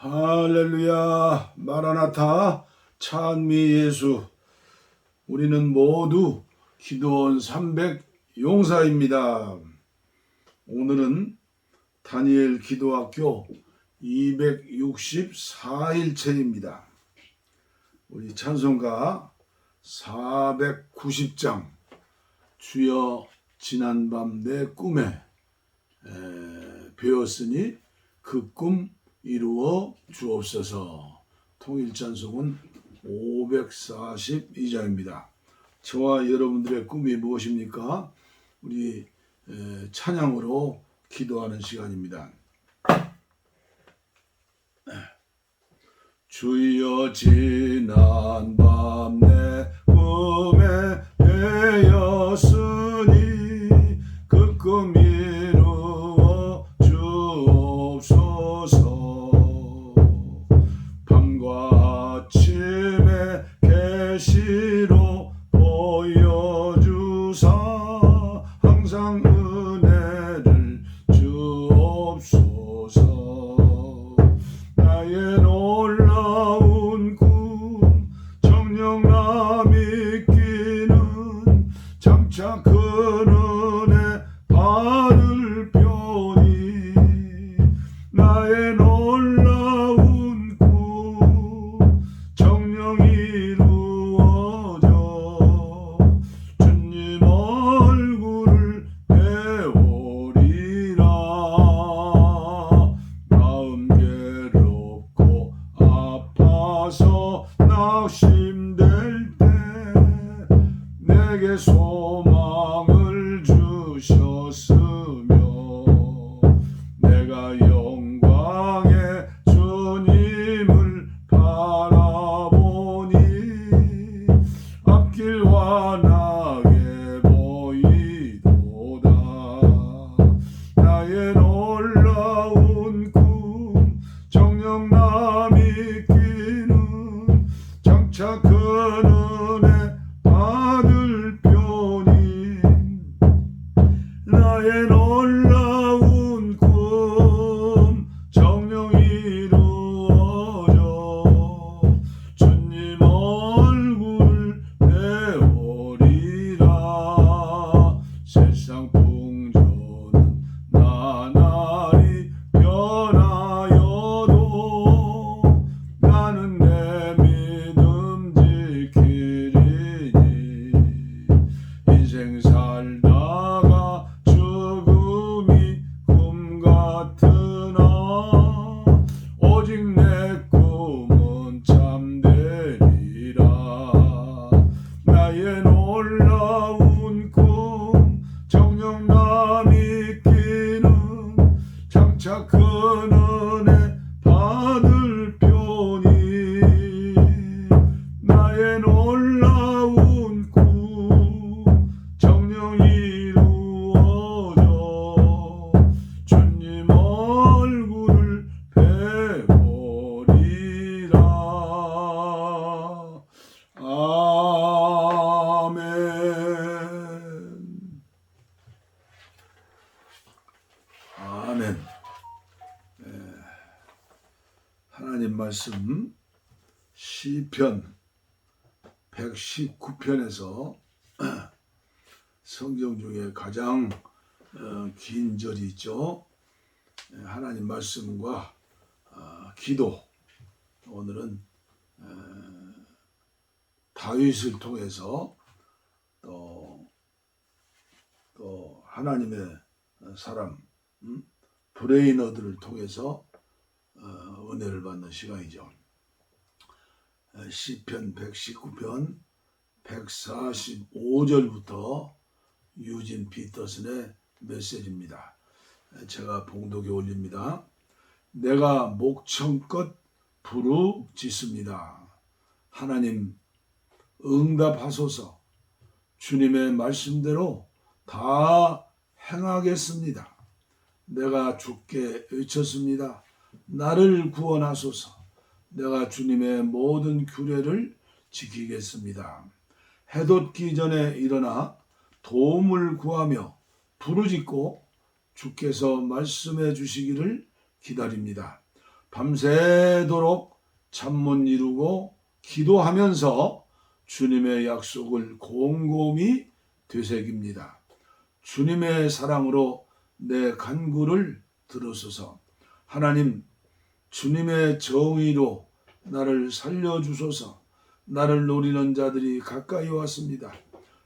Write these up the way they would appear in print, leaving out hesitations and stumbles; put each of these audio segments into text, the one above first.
할렐루야, 마라나타, 찬미 예수. 우리는 모두 기도원 300 용사입니다. 오늘은 다니엘 기도학교 264일째입니다. 우리 찬송가 490장 주여 지난밤 내 꿈에 배웠으니 그 꿈 이루어 주옵소서. 통일찬송은 542장입니다. 저와 여러분들의 꿈이 무엇입니까? 우리 찬양으로 기도하는 시간입니다. 주여 지난밤 내 꿈에 배었으니 그 꿈 이루어 주옵소서. 밤과 아침에 계시로 보여주사 항상 은혜를 주옵소서. 나의 놀라운 꿈 정령함 있기는 장차 큰 은혜 받을 편이 나의 놀라운 꿈 정령 이루어져 주님 얼굴을 배우리라. 마음 괴롭고 아파서 낙심될 때 내게 소망을 주셨으며 내가 영광의 주님을 바라보니 앞길 환하게 보이도다. 나의 놀라운 꿈 정령남 있기는 장차 큰 은혜 받을 편이 나의 놀라운 꿈 정령 이루어져 주님 얼굴 배우리라. 세상 풍조는 나날이 변하여도 나는 내 믿음 지키리니 인생 살다가 죽음이 꿈 같으나 오직 내 꿈은 참되리라. 나의 놀라운 꿈 정령남 있기는 장차 큰 은혜 받을 편이 나의 놀라운 꿈 정령 이루어져 주님 얼굴을 배우리라. 아멘. 아멘. 하나님 말씀 시편 119편에서 성경 중에 가장 긴 절이 있죠. 하나님 말씀과 기도. 오늘은 다윗을 통해서 또 하나님의 사람 브레이너들을 통해서 은혜를 받는 시간이죠. 시편 119편 145절부터 유진 피터슨의 메시지입니다. 제가 봉독에 올립니다. 내가 목청껏 부르짖습니다. 하나님 응답하소서. 주님의 말씀대로 다 행하겠습니다. 내가 주께 외쳤습니다. 나를 구원하소서. 내가 주님의 모든 규례를 지키겠습니다. 해 돋기 전에 일어나 도움을 구하며 부르짖고 주께서 말씀해 주시기를 기다립니다. 밤새도록 잠 못 이루고 기도하면서 주님의 약속을 곰곰이 되새깁니다. 주님의 사랑으로 내 간구를 들으소서. 하나님, 주님의 정의로 나를 살려주소서. 나를 노리는 자들이 가까이 왔습니다.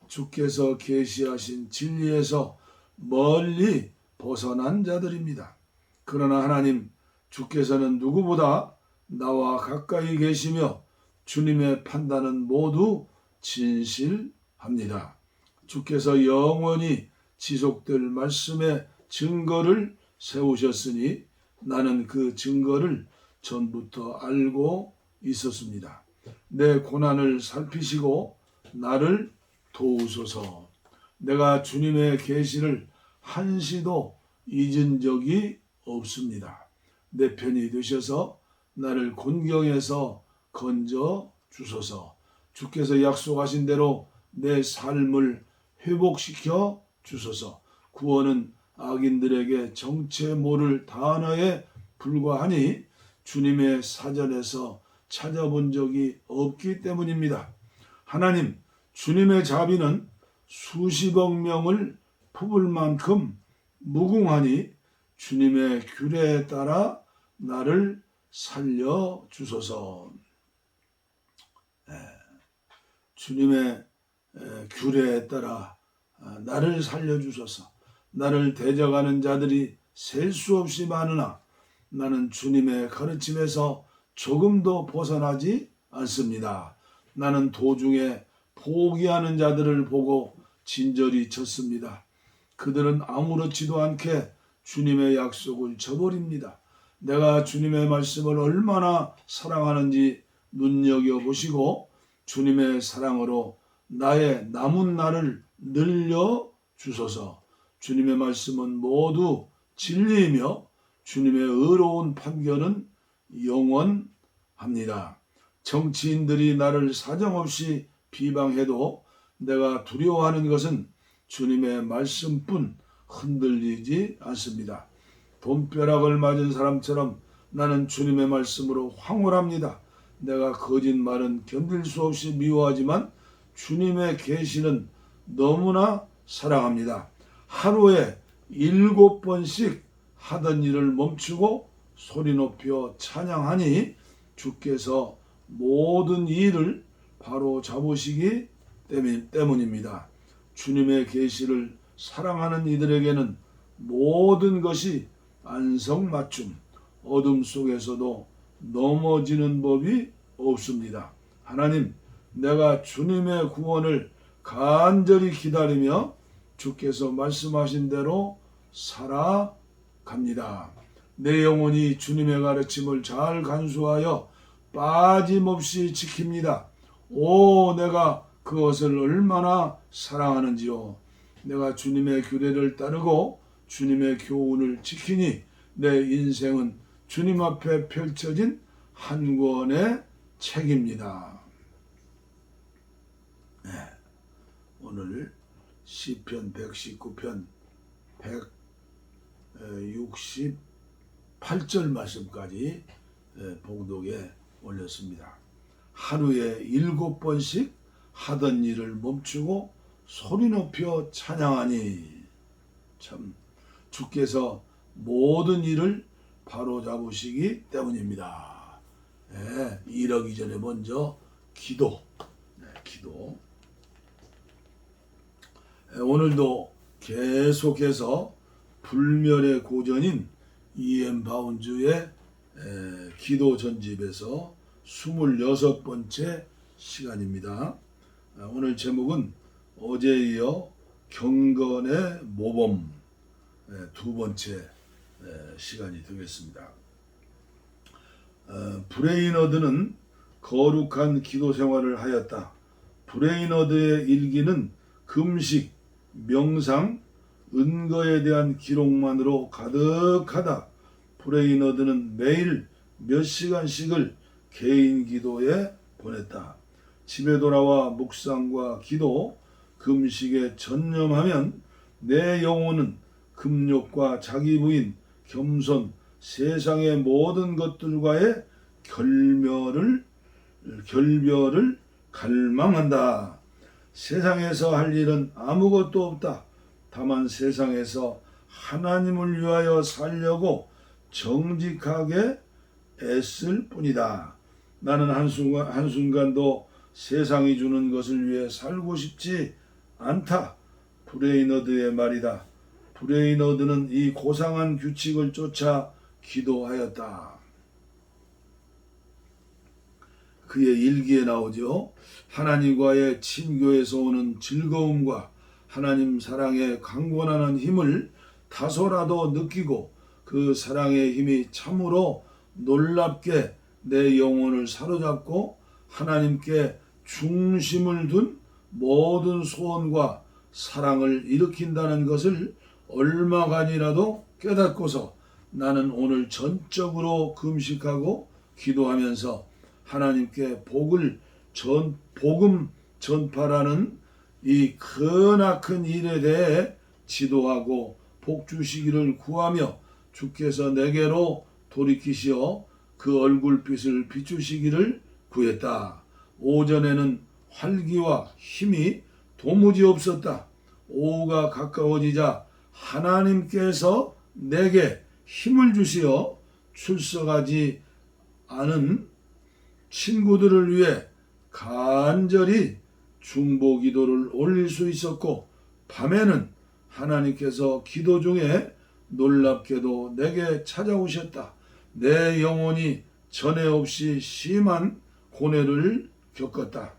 주께서 계시하신 진리에서 멀리 벗어난 자들입니다. 그러나 하나님, 주께서는 누구보다 나와 가까이 계시며 주님의 판단은 모두 진실합니다. 주께서 영원히 지속될 말씀의 증거를 세우셨으니 나는 그 증거를 전부터 알고 있었습니다. 내 고난을 살피시고 나를 도우소서. 내가 주님의 계시를 한시도 잊은 적이 없습니다. 내 편이 되셔서 나를 곤경에서 건져 주소서. 주께서 약속하신 대로 내 삶을 회복시켜 주소서. 구원은 악인들에게 정체 모를 단어에 불과하니 주님의 사전에서 찾아본 적이 없기 때문입니다. 하나님, 주님의 자비는 수십억 명을 품을 만큼 무궁하니 주님의 규례에 따라 나를 살려주소서. 주님의 규례에 따라 나를 살려주소서. 나를 대적하는 자들이 셀 수 없이 많으나 나는 주님의 가르침에서 조금도 벗어나지 않습니다. 나는 도중에 포기하는 자들을 보고 진저리 쳤습니다. 그들은 아무렇지도 않게 주님의 약속을 저버립니다. 내가 주님의 말씀을 얼마나 사랑하는지 눈여겨보시고 주님의 사랑으로 나의 남은 날을 늘려 주소서. 주님의 말씀은 모두 진리이며 주님의 의로운 판결은 영원합니다. 정치인들이 나를 사정없이 비방해도 내가 두려워하는 것은 주님의 말씀뿐 흔들리지 않습니다. 돈벼락을 맞은 사람처럼 나는 주님의 말씀으로 황홀합니다. 내가 거짓말은 견딜 수 없이 미워하지만 주님의 계시는 너무나 사랑합니다. 하루에 7번씩 하던 일을 멈추고 소리 높여 찬양하니 주께서 모든 일을 바로 잡으시기 때문입니다. 주님의 계시를 사랑하는 이들에게는 모든 것이 안성맞춤, 어둠 속에서도 넘어지는 법이 없습니다. 하나님, 내가 주님의 구원을 간절히 기다리며 주께서 말씀하신 대로 살아갑니다. 내 영혼이 주님의 가르침을 잘 간수하여 빠짐없이 지킵니다. 오, 내가 그것을 얼마나 사랑하는지요. 내가 주님의 규례를 따르고 주님의 교훈을 지키니 내 인생은 주님 앞에 펼쳐진 한 권의 책입니다. 네, 오늘 시편 119편 168절 말씀까지 봉독에 올렸습니다. 하루에 7번씩 하던 일을 멈추고 소리 높여 찬양하니 참 주께서 모든 일을 바로잡으시기 때문입니다. 네, 이러기 전에 먼저 기도. 기도. 오늘도 계속해서 불멸의 고전인 E.M. 바운즈의 기도 전집에서 26번째 시간입니다. 오늘 제목은 어제에 이어 경건의 모범 두 번째 시간이 되겠습니다. 브레이너드는 거룩한 기도 생활을 하였다. 브레이너드의 일기는 금식, 명상, 은거에 대한 기록만으로 가득하다. 브레이너드는 매일 몇 시간씩을 개인 기도에 보냈다. 집에 돌아와 묵상과 기도, 금식에 전념하면 내 영혼은 금욕과 자기 부인, 겸손, 세상의 모든 것들과의 결별을 갈망한다. 세상에서 할 일은 아무것도 없다. 다만 세상에서 하나님을 위하여 살려고 정직하게 애쓸 뿐이다. 나는 한순간도 세상이 주는 것을 위해 살고 싶지 않다. 브레이너드의 말이다. 브레이너드는 이 고상한 규칙을 쫓아 기도하였다. 그의 일기에 나오죠. 하나님과의 친교에서 오는 즐거움과 하나님 사랑에 강권하는 힘을 다소라도 느끼고 그 사랑의 힘이 참으로 놀랍게 내 영혼을 사로잡고 하나님께 중심을 둔 모든 소원과 사랑을 일으킨다는 것을 얼마간이라도 깨닫고서 나는 오늘 전적으로 금식하고 기도하면서 하나님께 복음 전파라는 이 크나큰 일에 대해 지도하고 복 주시기를 구하며 주께서 내게로 돌이키시어 그 얼굴빛을 비추시기를 구했다. 오전에는 활기와 힘이 도무지 없었다. 오후가 가까워지자 하나님께서 내게 힘을 주시어 출석하지 않은 친구들을 위해 간절히 중보 기도를 올릴 수 있었고, 밤에는 하나님께서 기도 중에 놀랍게도 내게 찾아오셨다. 내 영혼이 전에 없이 심한 고뇌를 겪었다.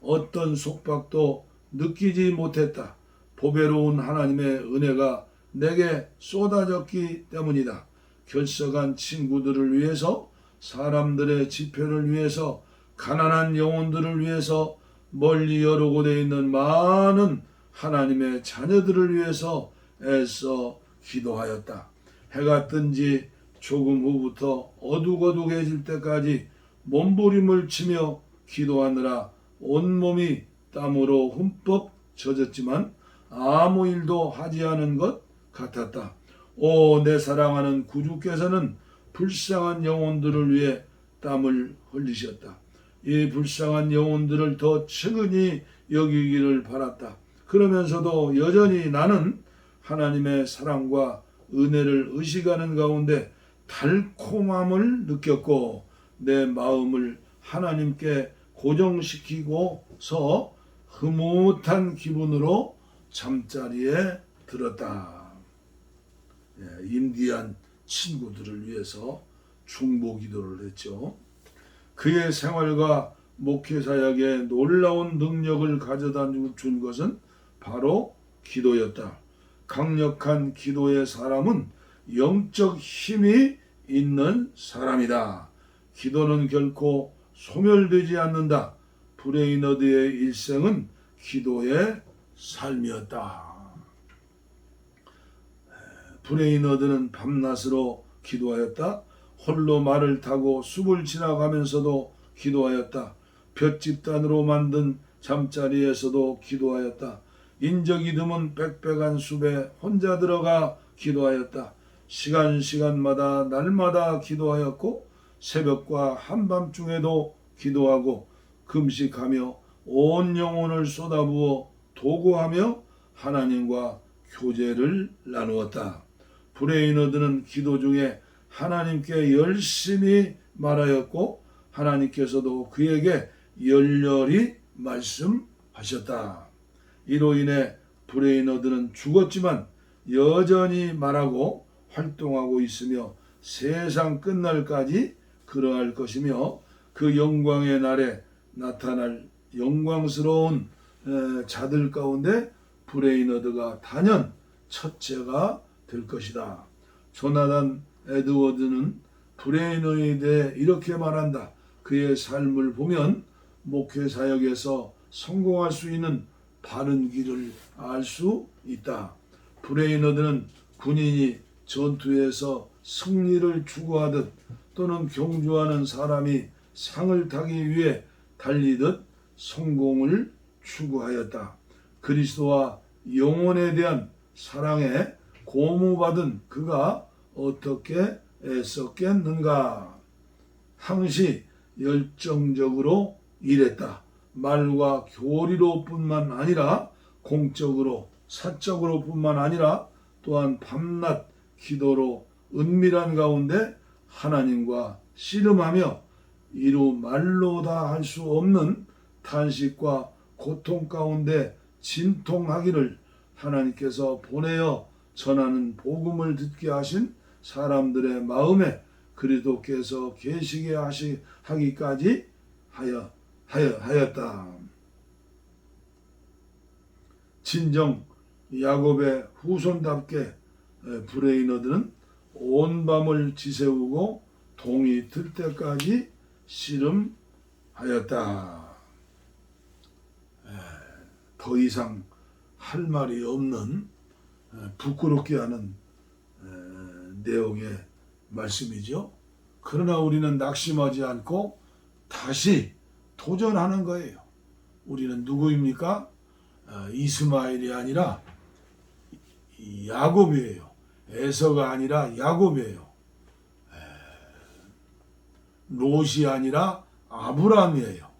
어떤 속박도 느끼지 못했다. 보배로운 하나님의 은혜가 내게 쏟아졌기 때문이다. 결석한 친구들을 위해서, 사람들의 지표를 위해서, 가난한 영혼들을 위해서, 멀리 여러 곳에 있는 많은 하나님의 자녀들을 위해서 애써 기도하였다. 해가 뜬 지 조금 후부터 어둑어둑해질 때까지 몸부림을 치며 기도하느라 온몸이 땀으로 흠뻑 젖었지만 아무 일도 하지 않은 것 같았다. 오, 내 사랑하는 구주께서는 불쌍한 영혼들을 위해 땀을 흘리셨다. 이 불쌍한 영혼들을 더 측은히 여기기를 바랐다. 그러면서도 여전히 나는 하나님의 사랑과 은혜를 의식하는 가운데 달콤함을 느꼈고 내 마음을 하나님께 고정시키고서 흐뭇한 기분으로 잠자리에 들었다. 인디안 친구들을 위해서 중보 기도를 했죠. 그의 생활과 목회 사역에 놀라운 능력을 가져다 준 것은 바로 기도였다. 강력한 기도의 사람은 영적 힘이 있는 사람이다. 기도는 결코 소멸되지 않는다. 브레이너드의 일생은 기도의 삶이었다. 브레이너드는 밤낮으로 기도하였다. 홀로 말을 타고 숲을 지나가면서도 기도하였다. 볏집단으로 만든 잠자리에서도 기도하였다. 인적이 드문 빽빽한 숲에 혼자 들어가 기도하였다. 시간마다 날마다 기도하였고 새벽과 한밤중에도 기도하고 금식하며 온 영혼을 쏟아부어 도구하며 하나님과 교제를 나누었다. 브레이너드는 기도 중에 하나님께 열심히 말하였고 하나님께서도 그에게 열렬히 말씀하셨다. 이로 인해 브레이너드는 죽었지만 여전히 말하고 활동하고 있으며 세상 끝날까지 그러할 것이며 그 영광의 날에 나타날 영광스러운 자들 가운데 브레이너드가 단연 첫째가 될 것이다. 조나단 에드워드는 브레이너에 대해 이렇게 말한다. 그의 삶을 보면 목회 사역에서 성공할 수 있는 바른 길을 알 수 있다. 브레이너드는 군인이 전투에서 승리를 추구하듯 또는 경주하는 사람이 상을 타기 위해 달리듯 성공을 추구하였다. 그리스도와 영혼에 대한 사랑에 고무받은 그가 어떻게 애썼겠는가. 항시 열정적으로 일했다. 말과 교리로뿐만 아니라 공적으로 사적으로뿐만 아니라 또한 밤낮 기도로 은밀한 가운데 하나님과 씨름하며 이루 말로 다 할 수 없는 탄식과 고통 가운데 진통하기를 하나님께서 보내어 전하는 복음을 듣게 하신 사람들의 마음에 그리스도께서 계시게 하기까지 하였다. 진정 야곱의 후손답게 브레이너들은 온 밤을 지새우고 동이 들 때까지 씨름하였다. 더 이상 할 말이 없는 부끄럽게 하는 내용의 말씀이죠. 그러나 우리는 낙심하지 않고 다시 도전하는 거예요. 우리는 누구입니까? 이스마엘이 아니라 야곱이에요. 에서가 아니라 야곱이에요. 롯이 아니라 아브라함이에요.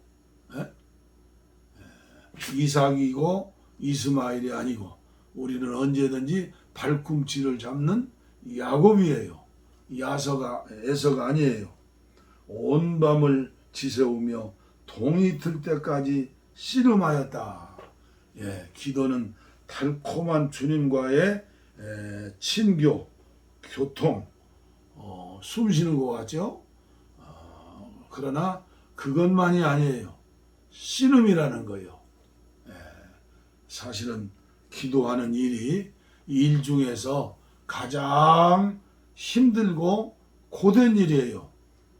이삭이고 이스마엘이 아니고 우리는 언제든지 발꿈치를 잡는 야곱이에요. 에서가 아니에요. 온 밤을 지새우며 동이 들 때까지 씨름하였다. 기도는 달콤한 주님과의 친교, 교통, 숨 쉬는 것 같죠? 그러나 그것만이 아니에요. 씨름이라는 거예요. 사실은 기도하는 일이 일 중에서 가장 힘들고 고된 일이에요.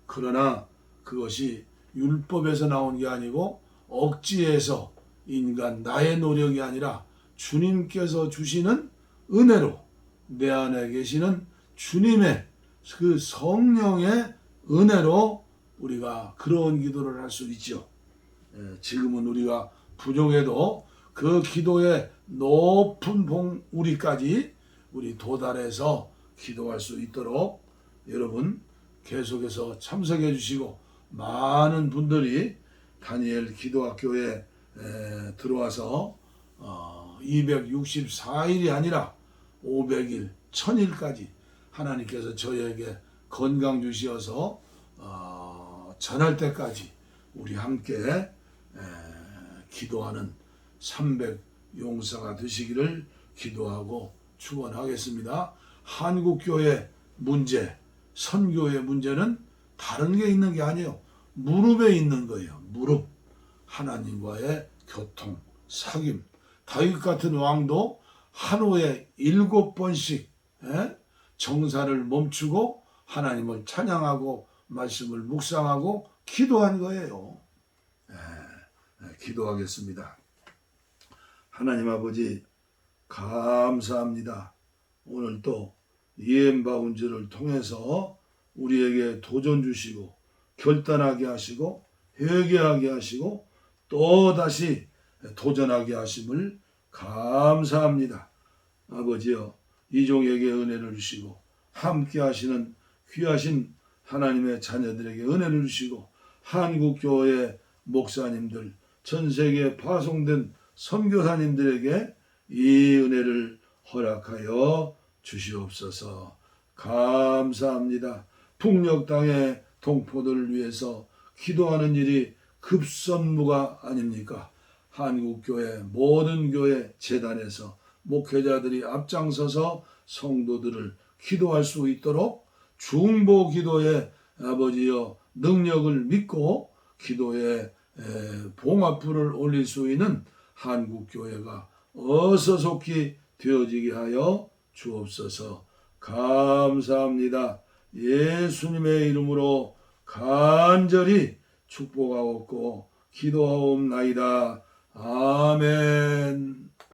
그러나 그것이 율법에서 나온 게 아니고 억지에서 인간 나의 노력이 아니라 주님께서 주시는 은혜로 내 안에 계시는 주님의 그 성령의 은혜로 우리가 그런 기도를 할 수 있죠. 지금은 우리가 부족해도 그 기도의 높은 봉우리까지 우리 도달해서 기도할 수 있도록 여러분 계속해서 참석해 주시고 많은 분들이 다니엘 기도학교에 들어와서 264일이 아니라 500일, 1000일까지 하나님께서 저에게 건강 주시어서 전할 때까지 우리 함께 기도하는 300 용사가 되시기를 기도하고 축원하겠습니다. 한국교회 문제, 선교의 문제는 다른 게 있는 게 아니에요. 무릎에 있는 거예요. 무릎. 하나님과의 교통, 사귐. 다윗 같은 왕도 하루에 7번씩 정사를 멈추고 하나님을 찬양하고 말씀을 묵상하고 기도한 거예요. 기도하겠습니다. 하나님 아버지 감사합니다. 오늘 또 이엠바운즈를 통해서 우리에게 도전 주시고 결단하게 하시고 회개하게 하시고 또다시 도전하게 하심을 감사합니다. 아버지여 이종에게 은혜를 주시고 함께 하시는 귀하신 하나님의 자녀들에게 은혜를 주시고 한국교회 목사님들 전세계에 파송된 선교사님들에게 이 은혜를 허락하여 주시옵소서. 감사합니다. 북녘 땅의 동포들을 위해서 기도하는 일이 급선무가 아닙니까? 한국교회 모든 교회 재단에서 목회자들이 앞장서서 성도들을 기도할 수 있도록 중보 기도의 아버지여 능력을 믿고 기도의 봉합불을 올릴 수 있는 한국교회가 어서 속히 되어지게 하여 주옵소서. 감사합니다. 예수님의 이름으로 간절히 축복하옵고 기도하옵나이다. 아멘.